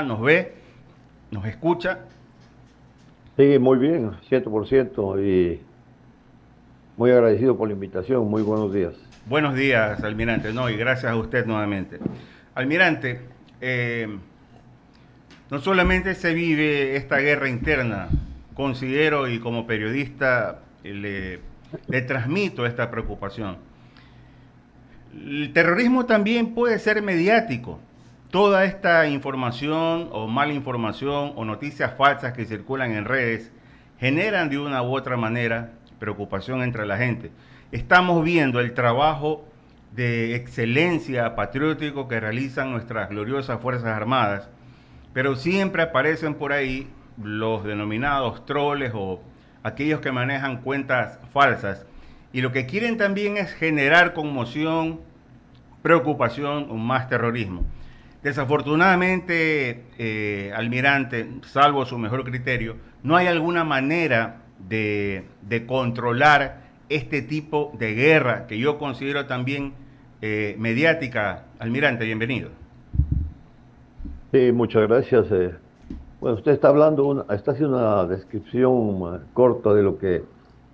nos ve, nos escucha. Sí, muy bien, 100% y muy agradecido por la invitación. Muy buenos días. Buenos días, almirante. No, y gracias a usted nuevamente. Almirante, eh, no solamente se vive esta guerra interna, considero y como periodista le transmito esta preocupación. El terrorismo también puede ser mediático. Toda esta información o mala información o noticias falsas que circulan en redes generan de una u otra manera preocupación entre la gente. Estamos viendo el trabajo de excelencia patriótico que realizan nuestras gloriosas Fuerzas Armadas, pero siempre aparecen por ahí los denominados troles o aquellos que manejan cuentas falsas y lo que quieren también es generar conmoción, preocupación o más terrorismo. Desafortunadamente, almirante, salvo su mejor criterio, no hay alguna manera de controlar este tipo de guerra que yo considero también mediática. Almirante, bienvenido. Sí, muchas gracias. Bueno, usted está hablando, está haciendo una descripción corta de lo que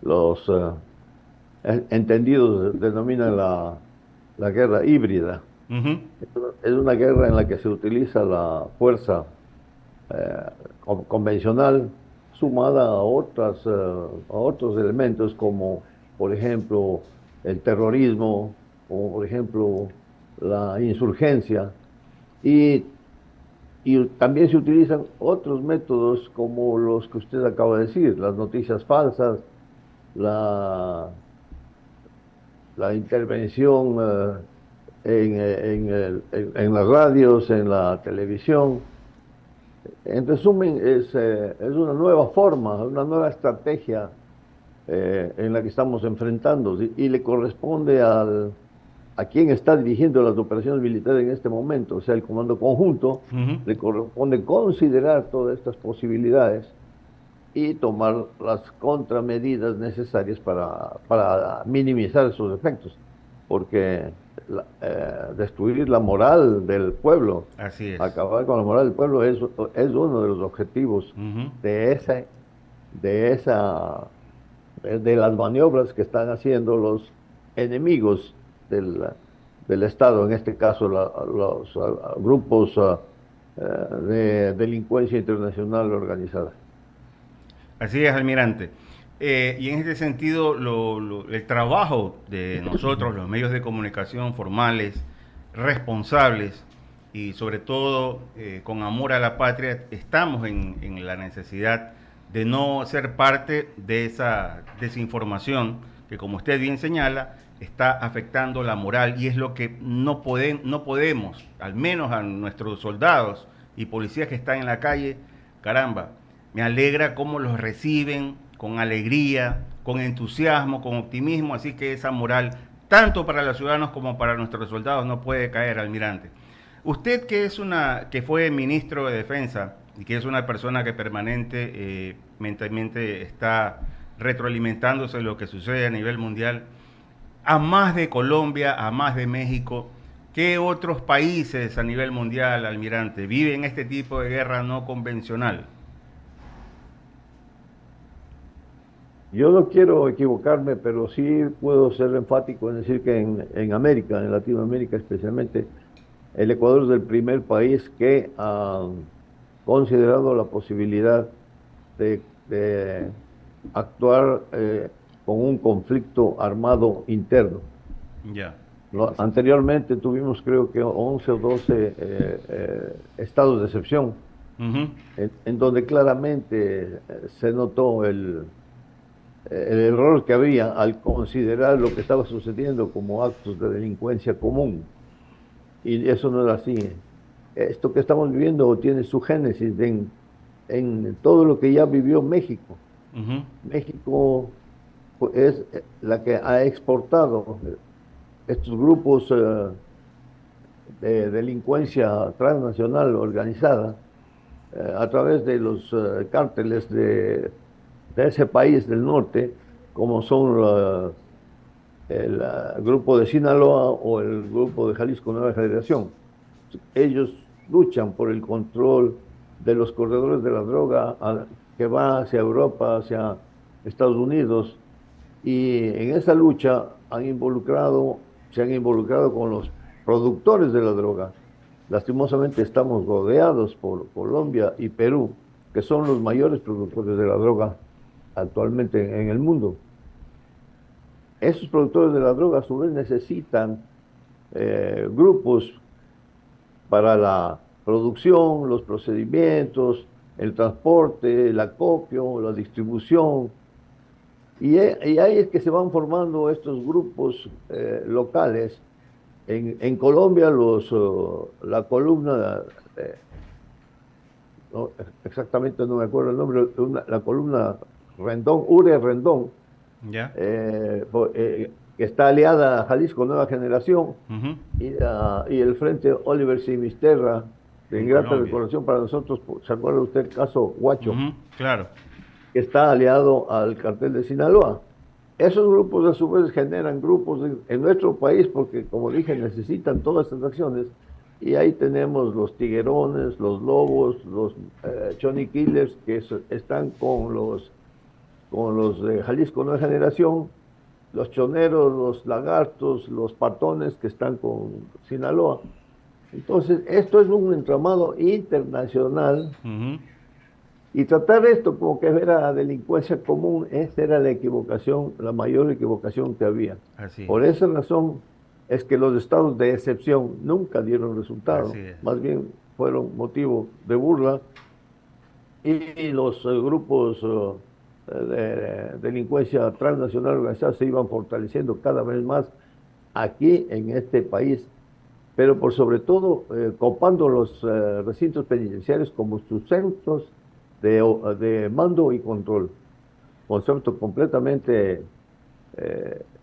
los entendidos denominan la guerra híbrida. Uh -huh. Es una guerra en la que se utiliza la fuerza eh, convencional sumada a otros elementos como, por ejemplo, el terrorismo, como por ejemplo la insurgencia, y, y también se utilizan otros métodos como los que usted acaba de decir, las noticias falsas, la, la intervención en las radios, en la televisión. En resumen, es una nueva forma, una nueva estrategia en la que estamos enfrentando y le corresponde a quien está dirigiendo las operaciones militares en este momento, o sea, el Comando Conjunto, Uh -huh. le corresponde considerar todas estas posibilidades y tomar las contramedidas necesarias para minimizar sus efectos, porque destruir la moral del pueblo, Así es. acabar con la moral del pueblo es uno de los objetivos Uh -huh. de esa, de esa, de las maniobras que están haciendo los enemigos del Estado, en este caso los grupos de delincuencia internacional organizada. Así es, almirante. Y en este sentido, el trabajo de nosotros, los medios de comunicación formales, responsables y sobre todo con amor a la patria, estamos en la necesidad de no ser parte de esa desinformación que, como usted bien señala, está afectando la moral y es lo que no podemos, al menos a nuestros soldados y policías que están en la calle, caramba, me alegra cómo los reciben con alegría, con entusiasmo, con optimismo, así que esa moral, tanto para los ciudadanos como para nuestros soldados, no puede caer, almirante. Usted que fue ministro de Defensa y que es una persona que mentalmente está retroalimentándose de lo que sucede a nivel mundial, a más de Colombia, a más de México, ¿qué otros países a nivel mundial, almirante, viven este tipo de guerra no convencional? Yo no quiero equivocarme, pero sí puedo ser enfático en decir que en América, en Latinoamérica especialmente, el Ecuador es el primer país que ha considerado la posibilidad de actuar con un conflicto armado interno. Ya. Anteriormente tuvimos creo que 11 o 12 estados de excepción, Uh -huh. en donde claramente se notó el error que había al considerar lo que estaba sucediendo como actos de delincuencia común. Y eso no era así. Esto que estamos viviendo tiene su génesis en todo lo que ya vivió México. Uh -huh. México es la que ha exportado estos grupos de delincuencia transnacional organizada a través de los cárteles de ese país del norte, como son el grupo de Sinaloa o el grupo de Jalisco Nueva Generación. Ellos luchan por el control de los corredores de la droga que va hacia Europa, hacia Estados Unidos, y en esa lucha se han involucrado con los productores de la droga. Lastimosamente estamos rodeados por Colombia y Perú, que son los mayores productores de la droga actualmente en el mundo. Esos productores de la droga a su vez necesitan grupos para la producción, los procedimientos, el transporte, el acopio, la distribución. Y ahí es que se van formando estos grupos locales. En Colombia, la columna, eh, no, exactamente no me acuerdo el nombre, la columna Rendón, Ure Rendón, ¿Ya? que está aliada a Jalisco Nueva Generación, Ujú. y el Frente Oliver Simisterra, de En ingrata Colombia. recordación para nosotros. ¿Se acuerda usted el caso Huacho, Ujú, claro. que está aliado al cartel de Sinaloa? Esos grupos a su vez generan grupos en nuestro país porque, como dije, necesitan todas estas acciones. Y ahí tenemos los tiguerones, los lobos, los Johnny Killers que están con los de Jalisco Nueva Generación, los choneros, los lagartos, los patones que están con Sinaloa. Entonces, esto es un entramado internacional, Ujú. y tratar esto como que era delincuencia común, esa era la equivocación, la mayor equivocación que había. Así Por es. esa razón es que los estados de excepción nunca dieron Así resultado, es. más bien fueron motivo de burla, y los grupos de delincuencia transnacional organizada se iban fortaleciendo cada vez más aquí en este país, pero por sobre todo copando los recintos penitenciarios como sus centros de mando y control, concepto completamente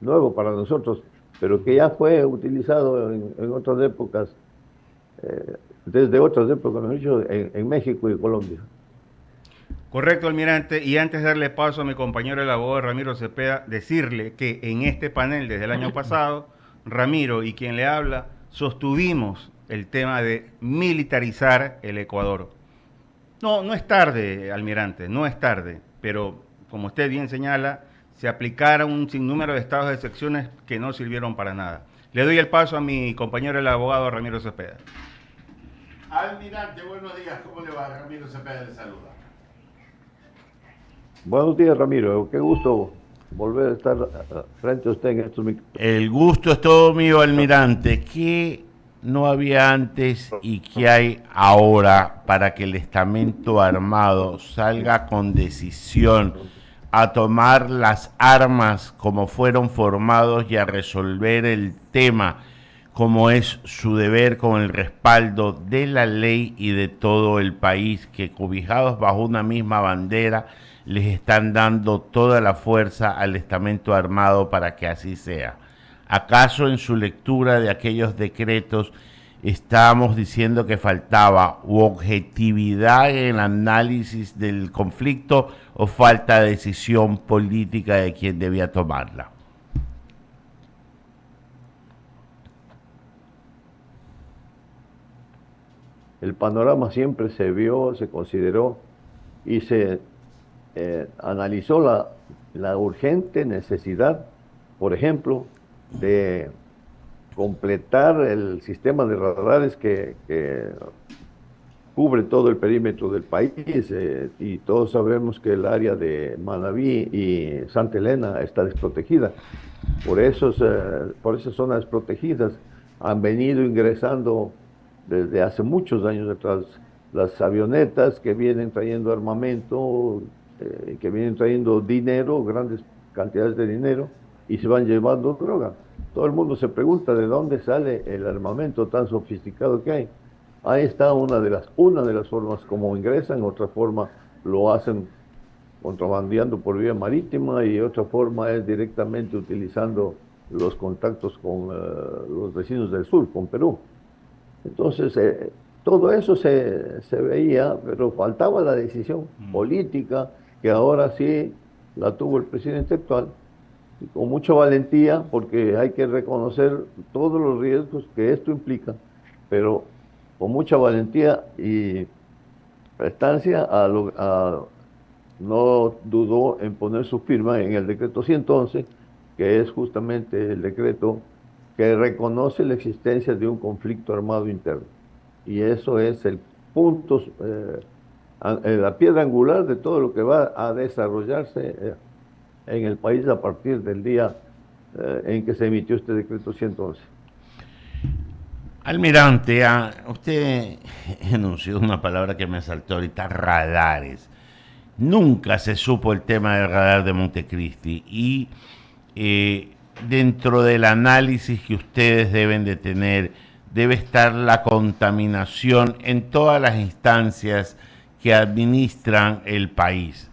nuevo para nosotros, pero que ya fue utilizado en otras épocas, desde otras épocas, mejor dicho, en México y Colombia. Correcto, almirante. Y antes de darle paso a mi compañero el abogado Ramiro Cepeda, decirle que en este panel desde el año pasado, Ramiro y quien le habla, sostuvimos el tema de militarizar el Ecuador. No, no es tarde, almirante, no es tarde, pero como usted bien señala, se aplicaron un sinnúmero de estados de excepciones que no sirvieron para nada. Le doy el paso a mi compañero el abogado Ramiro Cepeda. Almirante, buenos días, ¿cómo le va? Ramiro Cepeda le saluda. Buenos días, Ramiro. Qué gusto volver a estar frente a usted en estos El gusto es todo mío, almirante. ¿Qué no había antes y qué hay ahora para que el estamento armado salga con decisión a tomar las armas como fueron formados y a resolver el tema como es su deber con el respaldo de la ley y de todo el país, que cobijados bajo una misma bandera les están dando toda la fuerza al estamento armado para que así sea? ¿Acaso en su lectura de aquellos decretos estábamos diciendo que faltaba objetividad en el análisis del conflicto o falta de decisión política de quien debía tomarla? El panorama siempre se vio, se consideró y se analizó la urgente necesidad, por ejemplo, de completar el sistema de radares que cubre todo el perímetro del país, y todos sabemos que el área de Manabí y Santa Elena está desprotegida. Por esas zonas protegidas han venido ingresando desde hace muchos años atrás las avionetas que vienen trayendo armamento, que vienen trayendo dinero, grandes cantidades de dinero, y se van llevando droga. Todo el mundo se pregunta de dónde sale el armamento tan sofisticado que hay. Ahí está una de las formas como ingresan, otra forma lo hacen contrabandeando por vía marítima, y otra forma es directamente utilizando los contactos con los vecinos del sur, con Perú. Entonces, todo eso se veía, pero faltaba la decisión Mm. política, que ahora sí la tuvo el presidente actual, y con mucha valentía, porque hay que reconocer todos los riesgos que esto implica, pero con mucha valentía y prestancia, no dudó en poner su firma en el decreto 111, que es justamente el decreto que reconoce la existencia de un conflicto armado interno. Y eso es el punto, la piedra angular de todo lo que va a desarrollarse en el país a partir del día en que se emitió este decreto 111. Almirante, usted enunció una palabra que me saltó ahorita, radares. Nunca se supo el tema del radar de Montecristi y dentro del análisis que ustedes deben de tener, debe estar la contaminación en todas las instancias que administran el país.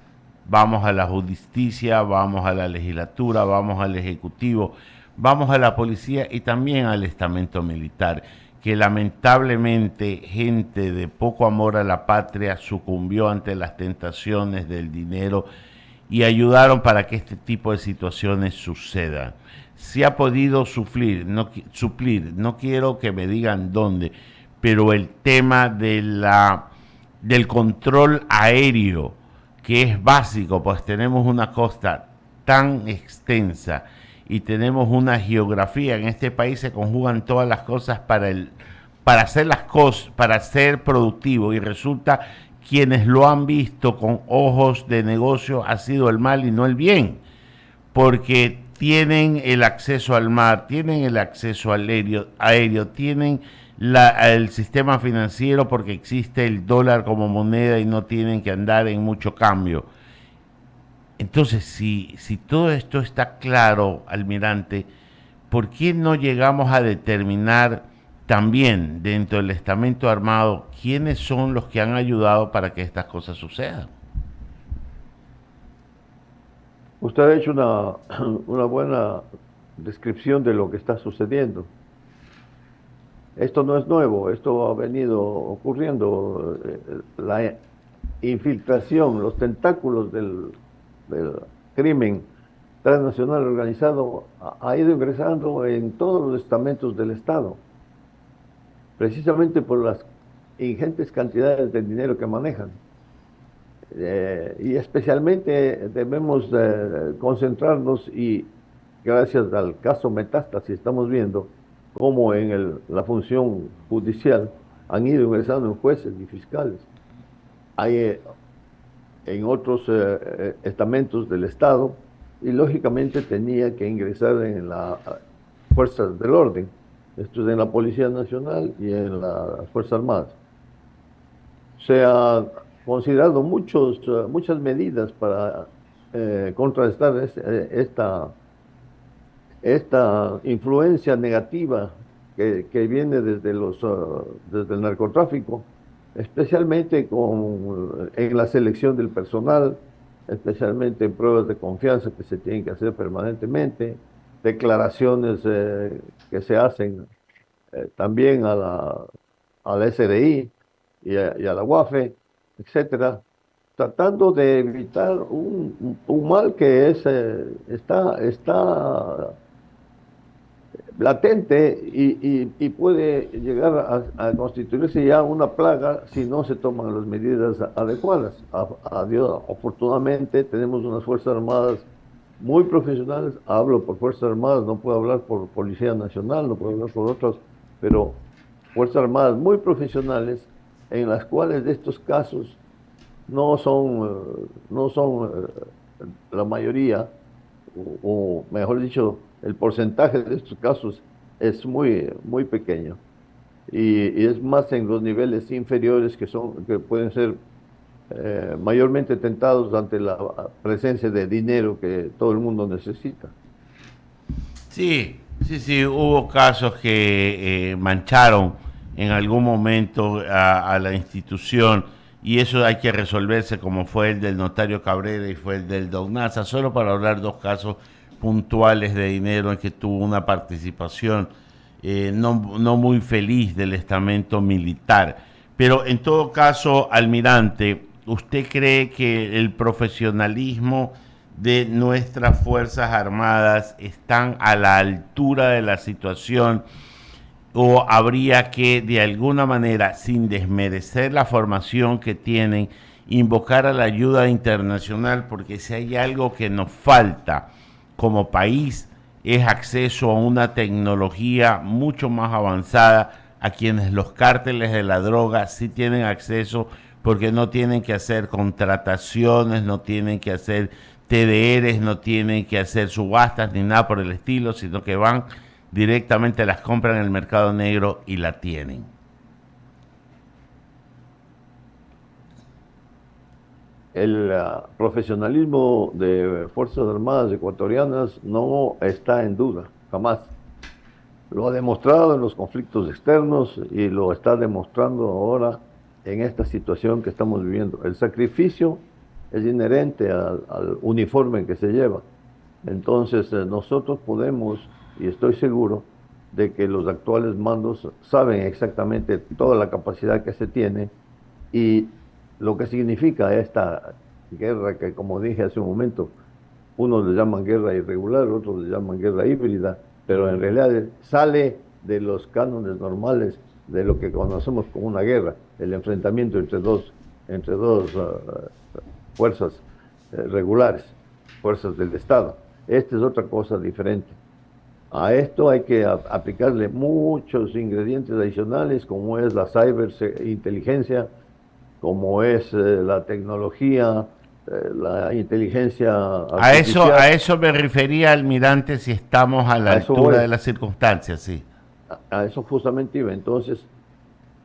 Vamos a la justicia, vamos a la legislatura, vamos al ejecutivo, vamos a la policía y también al estamento militar, que lamentablemente gente de poco amor a la patria sucumbió ante las tentaciones del dinero y ayudaron para que este tipo de situaciones sucedan. Se ha podido suplir, no quiero que me digan dónde, pero el tema del control aéreo, que es básico, pues tenemos una costa tan extensa y tenemos una geografía. En este país se conjugan todas las cosas para hacer las cosas, para ser productivo, y resulta quienes lo han visto con ojos de negocio ha sido el mal y no el bien, porque tienen el acceso al mar, tienen el acceso al aéreo, tienen el sistema financiero porque existe el dólar como moneda y no tienen que andar en mucho cambio. Entonces, si todo esto está claro, almirante, ¿por qué no llegamos a determinar también dentro del estamento armado quiénes son los que han ayudado para que estas cosas sucedan? Usted ha hecho una buena descripción de lo que está sucediendo. Esto no es nuevo, esto ha venido ocurriendo. La infiltración, los tentáculos del crimen transnacional organizado ha ido ingresando en todos los estamentos del Estado, precisamente por las ingentes cantidades de dinero que manejan. Y especialmente debemos concentrarnos, y gracias al caso Metástasis estamos viendo cómo en la función judicial han ido ingresando en jueces y fiscales. Hay en otros estamentos del Estado, y lógicamente tenía que ingresar en las fuerzas del orden, esto es en la Policía Nacional y en las Fuerzas Armadas. Se ha considerado muchas medidas para contrarrestar esta influencia negativa que viene desde el narcotráfico, especialmente en la selección del personal, especialmente en pruebas de confianza que se tienen que hacer permanentemente, declaraciones que se hacen también a la SRI y a la UAFE, etcétera, tratando de evitar un mal que está latente y puede llegar a constituirse ya una plaga si no se toman las medidas adecuadas. Afortunadamente tenemos unas Fuerzas Armadas muy profesionales. Hablo por Fuerzas Armadas, no puedo hablar por Policía Nacional, no puedo hablar por otras, pero Fuerzas Armadas muy profesionales, en las cuales de estos casos no son la mayoría, o mejor dicho, el porcentaje de estos casos es muy pequeño, y es más en los niveles inferiores que pueden ser mayormente tentados ante la presencia de dinero que todo el mundo necesita. Sí, hubo casos que mancharon en algún momento a la institución, y eso hay que resolverse, como fue el del notario Cabrera y fue el del Don Nasa, solo para hablar dos casos puntuales de dinero en que tuvo una participación no muy feliz del estamento militar. Pero en todo caso, almirante, ¿usted cree que el profesionalismo de nuestras Fuerzas Armadas están a la altura de la situación o habría que de alguna manera, sin desmerecer la formación que tienen, invocar a la ayuda internacional? Porque si hay algo que nos falta como país es acceso a una tecnología mucho más avanzada, a quienes los cárteles de la droga sí tienen acceso, porque no tienen que hacer contrataciones, no tienen que hacer TDRs, no tienen que hacer subastas ni nada por el estilo, sino que van directamente, las compran en el mercado negro y la tienen. El profesionalismo de Fuerzas Armadas ecuatorianas no está en duda, jamás. Lo ha demostrado en los conflictos externos y lo está demostrando ahora en esta situación que estamos viviendo. El sacrificio es inherente al uniforme que se lleva. Entonces, nosotros podemos, y estoy seguro, de que los actuales mandos saben exactamente toda la capacidad que se tiene y lo que significa esta guerra que, como dije hace un momento, unos le llaman guerra irregular, otros le llaman guerra híbrida, pero en realidad sale de los cánones normales de lo que conocemos como una guerra, el enfrentamiento entre dos fuerzas regulares, fuerzas del Estado. Esta es otra cosa diferente. A esto hay que aplicarle muchos ingredientes adicionales, como es la ciberinteligencia, como es la tecnología, la inteligencia artificial. A eso me refería, almirante, si estamos a la altura de las circunstancias, sí. A eso justamente iba. Entonces,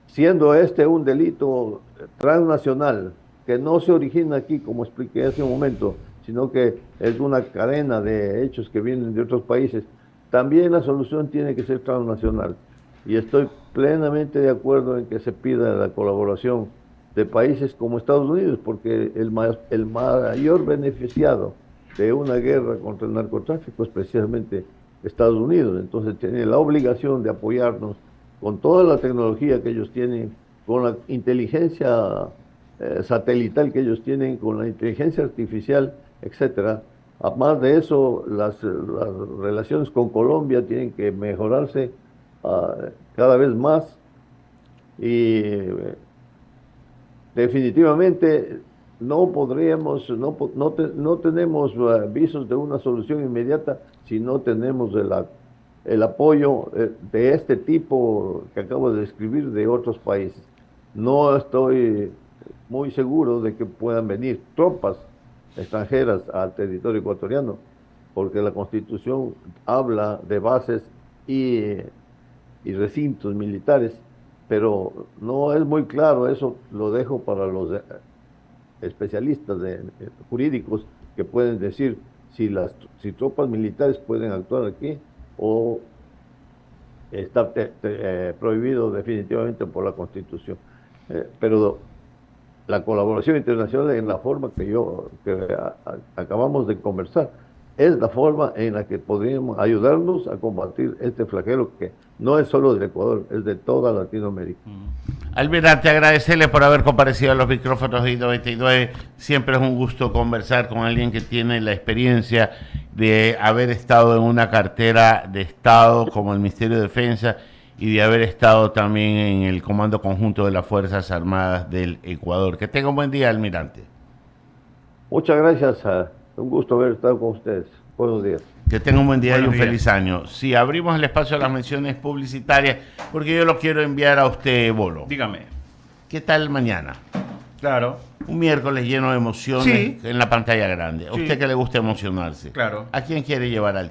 siendo este un delito transnacional, que no se origina aquí, como expliqué hace un momento, sino que es una cadena de hechos que vienen de otros países, también la solución tiene que ser transnacional. Y estoy plenamente de acuerdo en que se pida la colaboración de países como Estados Unidos, porque el mayor beneficiado de una guerra contra el narcotráfico es precisamente Estados Unidos. Entonces tiene la obligación de apoyarnos con toda la tecnología que ellos tienen, con la inteligencia satelital que ellos tienen, con la inteligencia artificial, etcétera. Además de eso, las relaciones con Colombia tienen que mejorarse cada vez más y definitivamente no podríamos, no tenemos visos de una solución inmediata si no tenemos el apoyo de este tipo que acabo de describir de otros países. No estoy muy seguro de que puedan venir tropas extranjeras al territorio ecuatoriano, porque la Constitución habla de bases y recintos militares, pero no es muy claro, eso lo dejo para los especialistas jurídicos que pueden decir si tropas militares pueden actuar aquí o está prohibido definitivamente por la Constitución. Pero la colaboración internacional en la forma que acabamos de conversar es la forma en la que podríamos ayudarnos a combatir este flagelo que no es solo del Ecuador, es de toda Latinoamérica. Almirante, agradecerle por haber comparecido a los micrófonos de I-99. Siempre es un gusto conversar con alguien que tiene la experiencia de haber estado en una cartera de Estado como el Ministerio de Defensa y de haber estado también en el Comando Conjunto de las Fuerzas Armadas del Ecuador. Que tenga un buen día, almirante. Muchas gracias. Un gusto haber estado con ustedes. Buenos días. Que tenga un buen día y un feliz año. Si abrimos el espacio a las menciones publicitarias, porque yo lo quiero enviar a usted, Bolo. Dígame. ¿Qué tal mañana? Claro. Un miércoles lleno de emociones en la pantalla grande. A usted que le gusta emocionarse. Claro. ¿A quién quiere llevar al